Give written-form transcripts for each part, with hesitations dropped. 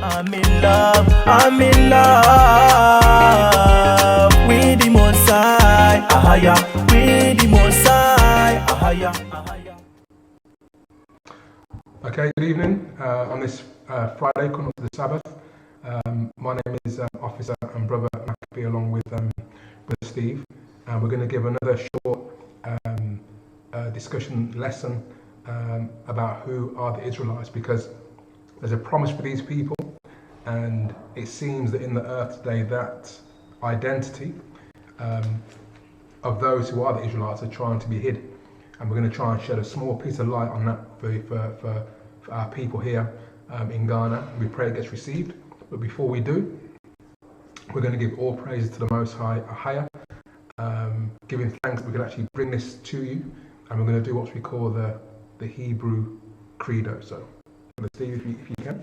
I'm in love, I'm in love with the Most High, ahaya, with the Most High, ahaya, ahaya. Okay, good evening. On this Friday, coming up to the Sabbath, my name is Officer and Brother McAfee, along with Brother Steve, and we're going to give another short discussion lesson about who are the Israelites, because there's a promise for these people, and it seems that in the earth today that identity of those who are the Israelites are trying to be hid, and we're going to try and shed a small piece of light on that for our people here in Ghana. We pray it gets received, but before we do, we're going to give all praises to the Most High, ahaya, giving thanks we can actually bring this to you, and we're going to do what we call the Hebrew Credo. So, Steve, if you can.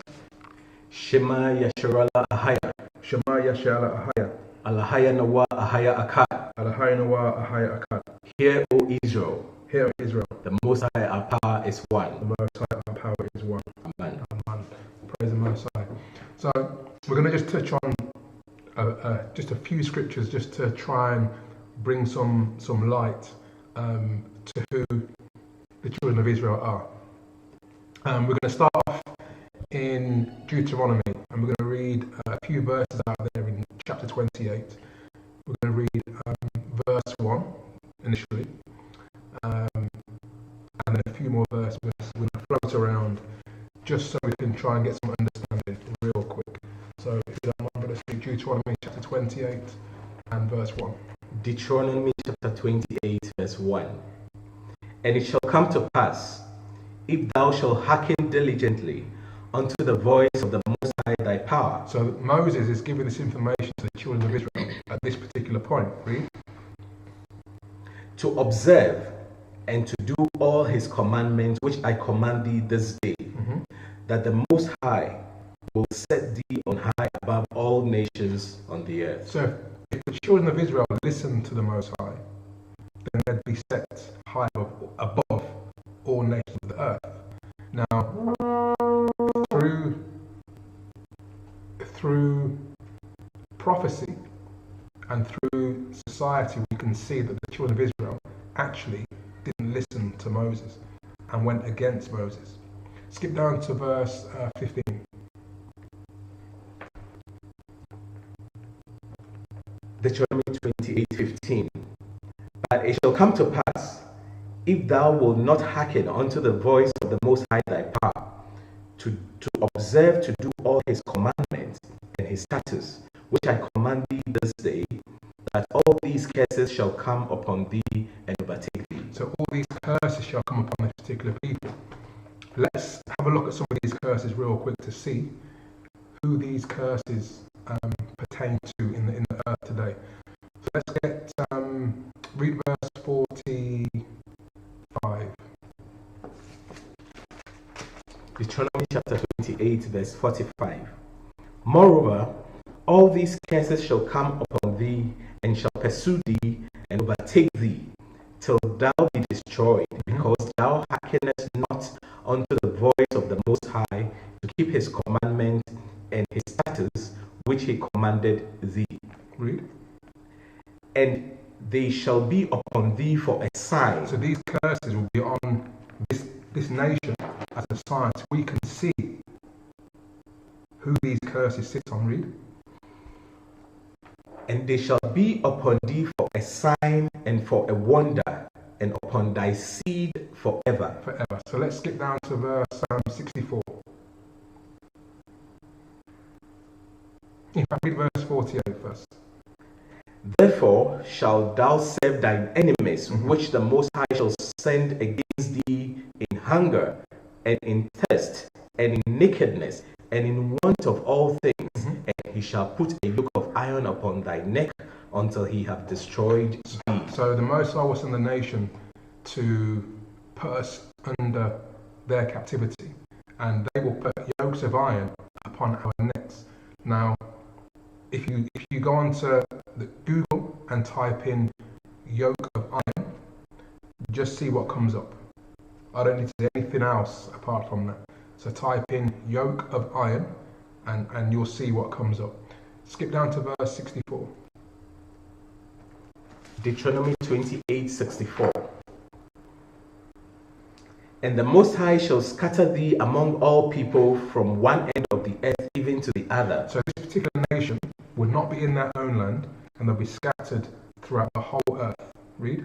Shema Yasharala Ahaya. Shema Yasharala Ahaya. Alahaya Nawa Ahaya Akkad. Alahaya Nawa Ahaya Akkad. Hear, O Israel. Hear, O Israel. The Most High, our power is one. The Most High, our power is one. Amen. Amen. Praise the Most High. So we're going to just touch on just a few scriptures, just to try and bring some light to who the children of Israel are. We're going to start off in Deuteronomy, and we're going to read a few verses out there in chapter 28. We're going to read verse 1 initially, and then a few more verses. We're going to float around just so we can try and get some understanding real quick. So if you don't mind, brother, speak Deuteronomy chapter 28 and verse 1. Deuteronomy chapter 28 verse 1. And it shall come to pass, if thou shalt hearken diligently unto the voice of the Most High thy power. So Moses is giving this information to the children of Israel at this particular point. Read. To observe and to do all his commandments which I command thee this day, that the Most High will set thee on high above all nations on the earth. So if the children of Israel listen to the Most High, then they'd be set high above all nations of the earth. Now, through prophecy and through society, we can see that the children of Israel actually didn't listen to Moses and went against Moses. Skip down to verse 15. Deuteronomy 28:15. But it shall come to pass, if thou wilt not hearken unto the voice of the Most High thy power, to observe to do all his commandments and his statutes, which I command thee this day, that all these curses shall come upon thee and overtake thee. So all these curses shall come upon this particular people. Let's have a look at some of these curses real quick to see who these curses pertain to in the earth today. So let's get read verse 45. Deuteronomy chapter 28 verse 45. Moreover, all these curses shall come upon thee and shall pursue thee and overtake thee till thou be destroyed, because thou hearkenest not unto the voice of the Most High to keep his commandments and his statutes which he commanded thee. Read. And they shall be upon thee for a sign. So these curses will be on this nation as a sign, so we can see who these curses sit on. Read. And they shall be upon thee for a sign and for a wonder, and upon thy seed forever. Forever. So let's skip down to verse 64. In fact, read verse 48 first. Therefore shalt thou serve thine enemies, which the Most High shall send against thee in hunger, and in thirst, and in nakedness, and in want of all things, and he shall put a yoke of iron upon thy neck until he have destroyed thee. So the Most High will send the nation to put us under their captivity, and they will put yokes of iron upon our necks. Now, if you go onto the Google and type in yoke of iron, just see what comes up. I don't need to do anything else apart from that. So type in yoke of iron, and you'll see what comes up. Skip down to verse 64. Deuteronomy 28:64. And the Most High shall scatter thee among all people from one end of the earth even to the other. So this particular nation would not be in their own land, and they'll be scattered throughout the whole earth. Read.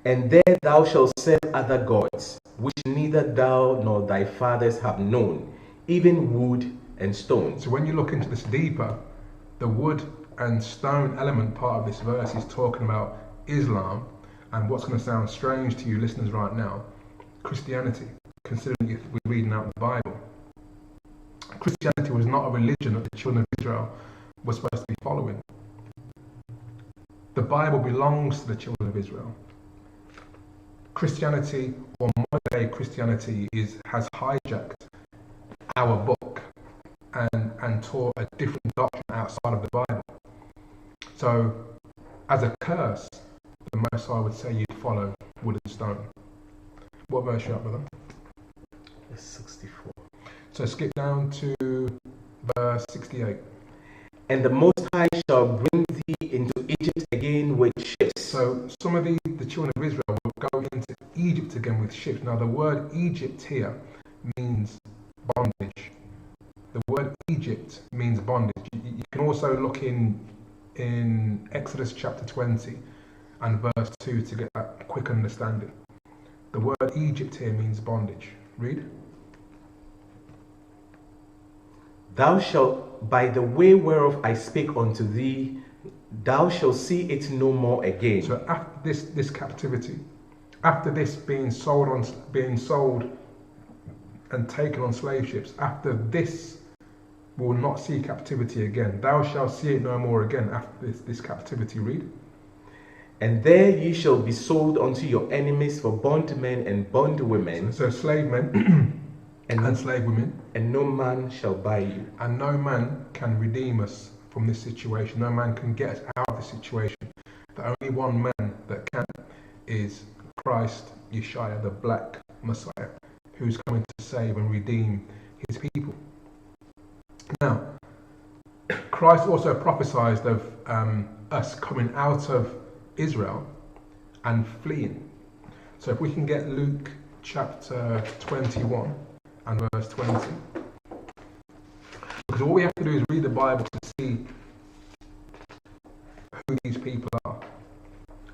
And there thou shalt serve other gods, which neither thou nor thy fathers have known, even wood and stone. So when you look into this deeper, the wood and stone element part of this verse is talking about Islam, and what's going to sound strange to you listeners right now, Christianity, considering if we're reading out the Bible. Christianity was not a religion that the children of Israel were supposed to be following. The Bible belongs to the children of Israel. Christianity, or modern day Christianity, has hijacked our book and taught a different doctrine outside of the Bible. So, as a curse, the Most High would say you'd follow wood and stone. What verse you up, brother? 64. So skip down to verse 68. And the Most High shall bring thee into Egypt again with ships. So some of the children of Israel will go into Egypt again with ships. Now the word Egypt here means bondage. The word Egypt means bondage. You can also look in Exodus chapter 20 and verse 2 to get that quick understanding. The word Egypt here means bondage. Read. Thou shalt, by the way whereof I spake unto thee, thou shalt see it no more again. So after this captivity, after this being sold and taken on slave ships, after this we will not see captivity again. Thou shalt see it no more again after this captivity. Read. And there ye shall be sold unto your enemies for bondmen and bondwomen. So slave men and slave women. And no man shall buy you. And no man can redeem us from this situation. No man can get us out of this situation. The only one man that can is Christ, Yeshua, the black Messiah, who's coming to save and redeem his people. Now, Christ also prophesied of us coming out of Israel and fleeing. So if we can get Luke chapter 21 and verse 20. Because all we have to do is read the Bible to see who these people are.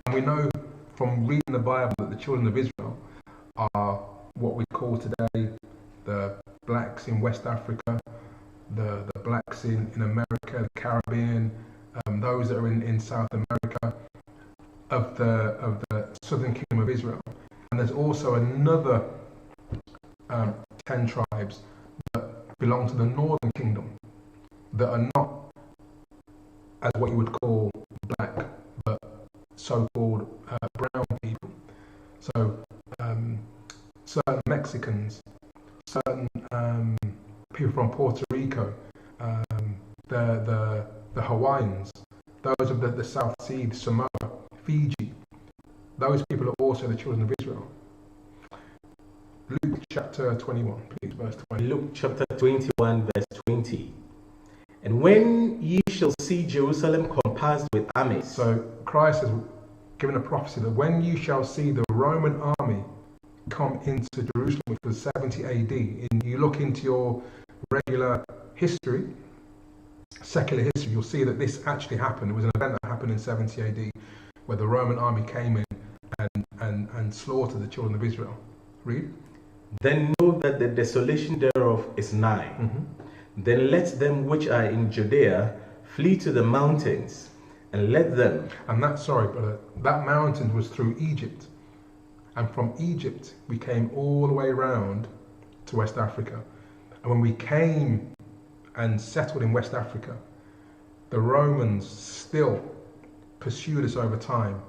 And we know from reading the Bible that the children of Israel are what we call today the blacks in West Africa, the blacks in America, the Caribbean, those that are in South America, of the southern kingdom of Israel. And there's also another 10 tribes that belong to the northern kingdom that are not as what you would call black, but so-called brown people. So certain Mexicans, certain people from Puerto Rico, the Hawaiians, those of the South Sea, Samoa, Fiji, those people are also the children of Israel. Luke chapter 21, please, verse 20. Luke chapter 21, verse 20. And when ye shall see Jerusalem compassed with armies. So Christ has given a prophecy that when you shall see the Roman army come into Jerusalem, which was 70 AD, and you look into your regular history, secular history, you'll see that this actually happened. It was an event that happened in 70 AD where the Roman army came in and slaughtered the children of Israel. Read. Then know that the desolation thereof is nigh. Then let them which are in Judea flee to the mountains, and let them. And that mountain was through Egypt. And from Egypt, we came all the way around to West Africa. And when we came and settled in West Africa, the Romans still pursued us over time,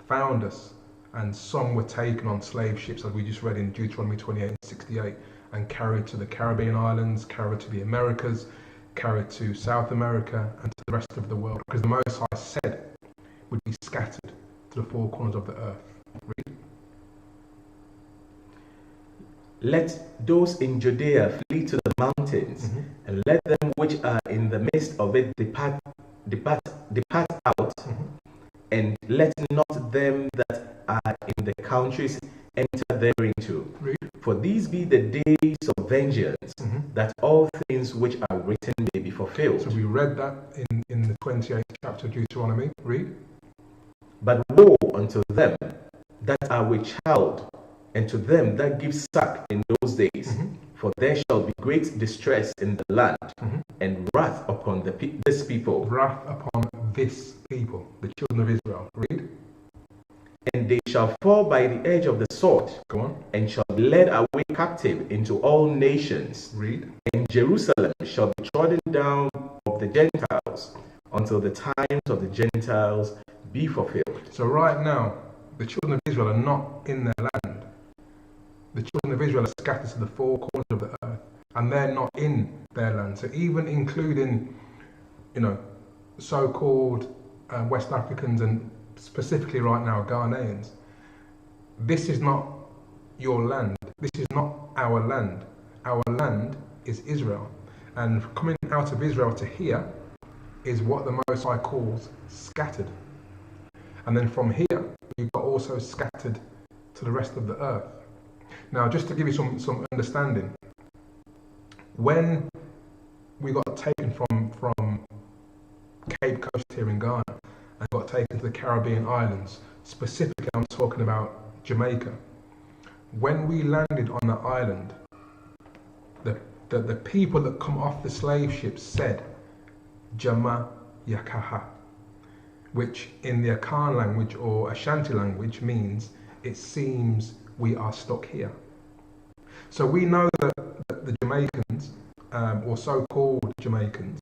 found us, and some were taken on slave ships, as we just read in Deuteronomy 28 and 68, and carried to the Caribbean islands, carried to the Americas, carried to South America, and to the rest of the world, because the Most High said would be scattered to the four corners of the earth. Read. Let those in Judea flee to the mountains, and let them which are in the midst of it depart out, and let not them that are in the countries enter thereinto. Read. For these be the days of vengeance, that all things which are written may be fulfilled. So we read that in the 28th chapter of Deuteronomy. Read. But woe unto them that are with child, and to them that give suck in those days, for there shall be great distress in the land, and wrath upon this people. Wrath upon this people, the children of Israel. Read. And they shall fall by the edge of the sword, Go on. and shall be led away captive into all nations. Read. And Jerusalem shall be trodden down of the Gentiles, until the times of the Gentiles be fulfilled. So right now, the children of Israel are not in their land. The children of Israel are scattered to the four corners of the earth, and they're not in their land. So even including, so-called West Africans and specifically right now Ghanaians, this is not your land. This is not our land. Our land is Israel. And coming out of Israel to here is what the Most High calls scattered. And then from here, you've got also scattered to the rest of the earth. Now, just to give you some understanding, when we got taken from Cape Coast here in Ghana and got taken to the Caribbean islands, specifically I'm talking about Jamaica, when we landed on the island, the people that come off the slave ships said, Jama Yakaha, which in the Akan language or Ashanti language means, it seems we are stuck here. So we know that the Jamaicans, or so-called Jamaicans,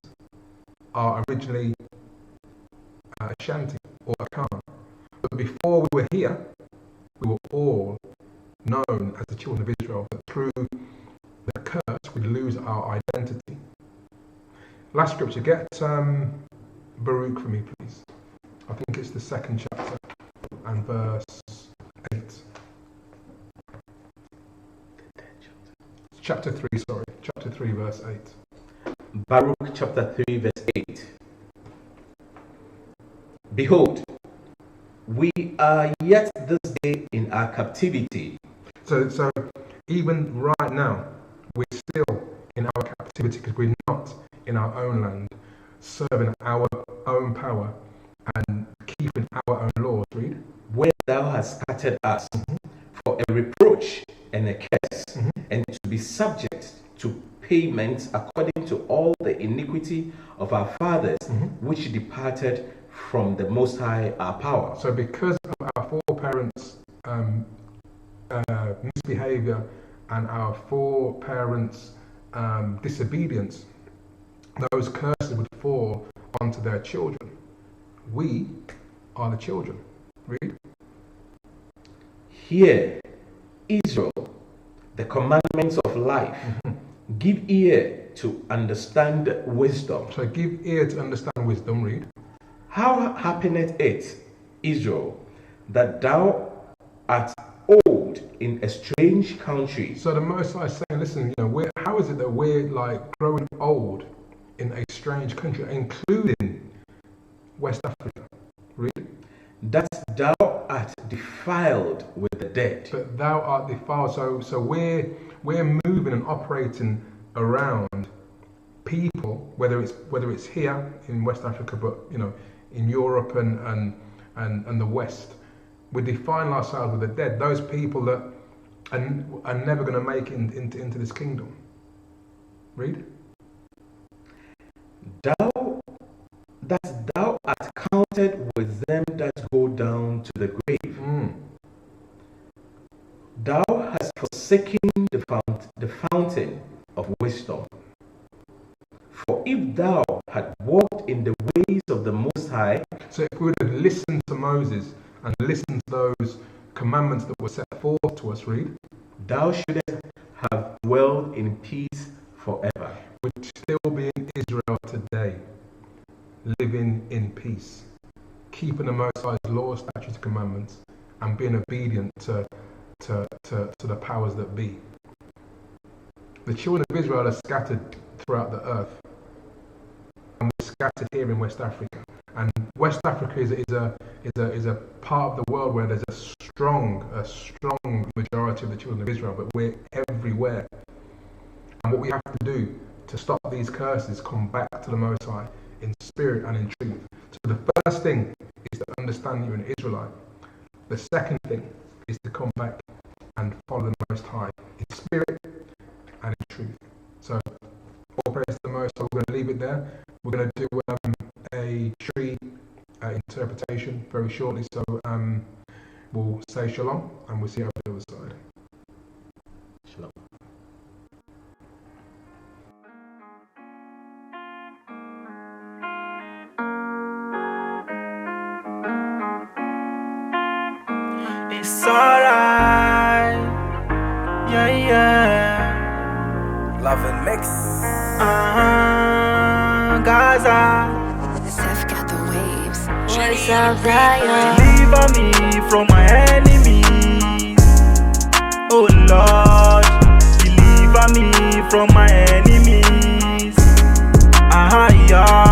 are originally Ashanti or Akan. But before we were here, we were all known as the children of Israel, but through the curse, we'd lose our identity. Last scripture, get Baruch for me, please. I think it's the 2nd chapter and verse 8. Chapter 3, sorry. Chapter 3, verse 8. Baruch chapter 3, verse 8. Behold, we are yet this day in our captivity. So even right now, we're still in our captivity because we're not in our own land, serving our own power and keeping our own laws. Read. When thou hast scattered us for a reproach and a curse, and to be subject to payment according to all the iniquity of our fathers, which departed from the Most High our power. So because of our foreparents' misbehavior and our foreparents' disobedience, those curses would fall onto their children. We are the children. Read. Hear, Israel, the commandments of life. Give ear to understand wisdom. So give ear to understand wisdom. Read. How happeneth it, Israel, that thou art old in a strange country? So the Most High is saying, listen, how is it that we're like growing old in a strange country, including West Africa? Read. That thou art defiled with the dead. But thou art defiled. So we're moving and operating around people, whether it's here in West Africa, but in Europe and the West. We define ourselves with the dead. Those people that are never going to make it into this kingdom. Read. Thou art counted with them that go down to the grave. Thou hast forsaken the fountain of wisdom. For if thou had walked in the ways of the Most High. So if we would have listened to Moses and listened to those commandments that were set forth to us, read. Thou shouldest have dwelled in peace forever. We'd still be in Israel today, living in peace, keeping the Most High's laws, statutes, and commandments, and being obedient to the powers that be. The children of Israel are scattered throughout the earth, and we're scattered here in West Africa. And West Africa is a part of the world where there's a strong majority of the children of Israel, but we're everywhere. And what we have to do to stop these curses, come back to the Most High in spirit and in truth. So the first thing is to understand you're an Israelite. The second thing is to come back and follow the Most High in spirit and in truth. So all praise to the Most High. We're going to leave it there. We're going to do a tree interpretation very shortly. So we'll say shalom and we'll see you over the other side. Shalom. It's alright, yeah. Love and mix. Gaza. Seth got the waves. Voice of Zion. Deliver me from my enemies. Oh Lord, deliver me from my enemies. Yeah.